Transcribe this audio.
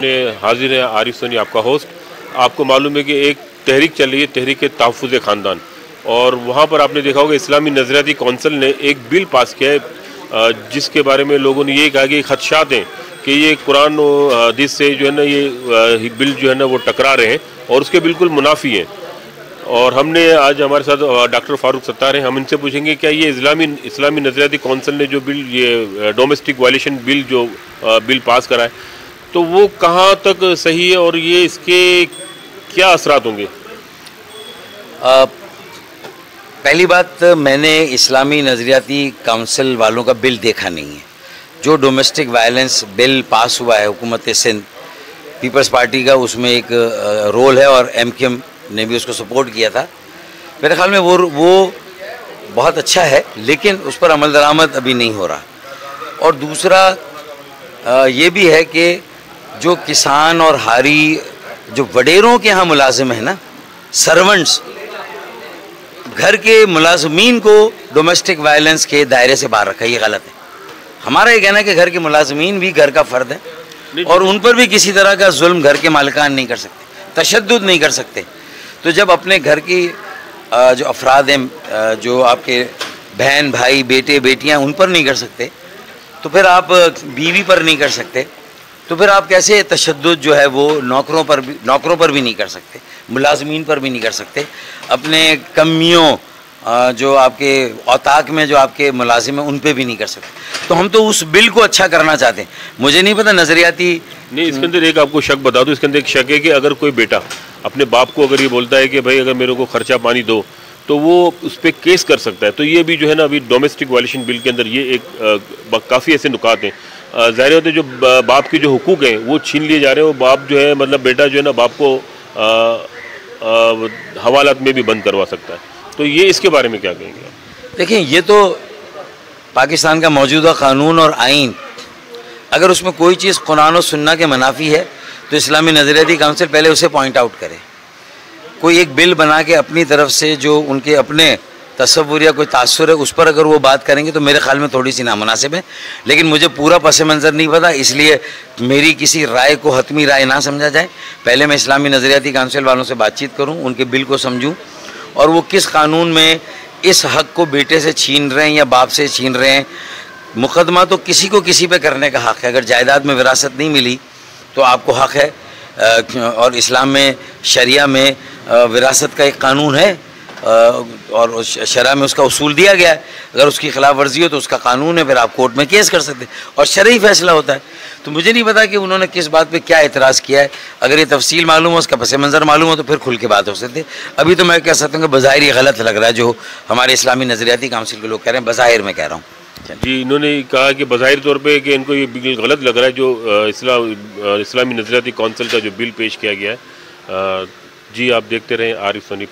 अपने हाजिर हैं आरिफ सोनी, आपका होस्ट। आपको मालूम है कि एक तहरीक चल रही है, तहरीक तहफ़्फ़ुज़ ख़ानदान, और वहाँ पर आपने देखा होगा इस्लामी नज़रियाती कौंसिल ने एक बिल पास किया है जिसके बारे में लोगों ने ये कहा कि खदशात हैं कि ये कुरान और हदीस से जो है ना ये बिल जो है ना वो टकरा रहे हैं और उसके बिल्कुल मुनाफी हैं। और हमने आज हमारे साथ डॉक्टर फारूक सत्तार हैं, हम इनसे पूछेंगे क्या ये इस्लामी नज़रियाती कौंसिल ने जो बिल, ये डोमेस्टिक वायलेशन बिल जो बिल पास करा है, तो वो कहाँ तक सही है और ये इसके क्या असरात होंगे? पहली बात, मैंने इस्लामी नज़रियाती काउंसिल वालों का बिल देखा नहीं है। जो डोमेस्टिक वायलेंस बिल पास हुआ है हुकूमत सिंध, पीपल्स पार्टी का उसमें एक रोल है और MKM ने भी उसको सपोर्ट किया था। मेरे ख्याल में वो बहुत अच्छा है, लेकिन उस पर अमल दरामद अभी नहीं हो रहा। और दूसरा ये भी है कि जो किसान और हारी जो वडेरों के यहाँ मुलाजिम है ना, सर्वेंट्स, घर के मुलाजमीन को डोमेस्टिक वायलेंस के दायरे से बाहर रखा, ये गलत है। हमारा ये कहना है कि घर के मुलाजमीन भी घर का फ़र्द है और उन पर भी किसी तरह का जुल्म घर के मालिकान नहीं कर सकते, तशद्दुद नहीं कर सकते। तो जब अपने घर की जो अफराद हैं, जो आपके बहन भाई बेटे बेटियां, उन पर नहीं कर सकते, तो फिर आप बीवी पर नहीं कर सकते, तो फिर आप कैसे तशद्दुद जो है वो नौकरों पर भी नहीं कर सकते, मुलाजमीन पर भी नहीं कर सकते, अपने कमियों जो आपके औताक में जो आपके मुलाजिम हैं उन पे भी नहीं कर सकते। तो हम तो उस बिल को अच्छा करना चाहते हैं। मुझे नहीं पता नज़रियाती नहीं, इसके अंदर एक आपको शक बता दूं, इसके अंदर एक शक है कि अगर कोई बेटा अपने बाप को अगर ये बोलता है कि भाई अगर मेरे को खर्चा पानी दो, तो वो उस पर केस कर सकता है। तो ये भी जो है ना अभी डोमेस्टिक वायलेशन बिल के अंदर ये एक काफ़ी ऐसे नुकात हैं। ज़ाहिर होते जो बाप के जो हुकूक हैं वो छीन लिए जा रहे हैं। वो बाप जो है, मतलब बेटा जो है ना बाप को हवालात में भी बंद करवा सकता है। तो ये इसके बारे में क्या कहेंगे? देखिए, ये तो पाकिस्तान का मौजूदा कानून और आइन, अगर उसमें कोई चीज़ कुरान और सुन्ना के मुनाफी है तो इस्लामी नज़रियाती काउंसिल पहले उसे पॉइंट आउट करे। कोई एक बिल बना के अपनी तरफ से जो उनके अपने तसव्वुर या कोई तासुर है उस पर अगर वो बात करेंगे तो मेरे ख्याल में थोड़ी सी नामुनासिब है। लेकिन मुझे पूरा पस मंज़र नहीं पता, इसलिए मेरी किसी राय को हतमी राय ना समझा जाए। पहले मैं इस्लामी नज़रियाती काउंसिल वालों से बातचीत करूँ, उनके बिल को समझूँ और वो किस कानून में इस हक़ को बेटे से छीन रहे हैं या बाप से छीन रहे हैं। मुकदमा तो किसी को किसी पे करने का हक़ है। अगर जायदाद में विरासत नहीं मिली तो आपको हक़ है, और इस्लाम में, शरिया में विरासत का एक कानून है और शरा में उसका उसूल दिया गया है। अगर उसकी खिलाफ वर्जी हो तो उसका कानून है, फिर आप कोर्ट में केस कर सकते हैं और शरई फैसला होता है। तो मुझे नहीं पता कि उन्होंने किस बात पे क्या एतराज़ किया है। अगर ये तफसील मालूम हो, उसका पस मंज़र मालूम हो तो फिर खुल के बात हो सकती है। अभी तो मैं कह सकता हूँ कि बज़ाहिर ये गलत लग रहा है जो हमारे इस्लामी नज़रियाती काउंसिल के लोग कह रहे हैं। बज़ाहिर मैं कह रहा हूँ जी, इन्होंने कहा कि बज़ाहिर तौर पे कि इनको ये बिल गलत लग रहा है जो इस्लामी नज़रियाती कौंसिल का जो बिल पेश किया गया है। जी, आप देखते रहें आरिफ सोनी।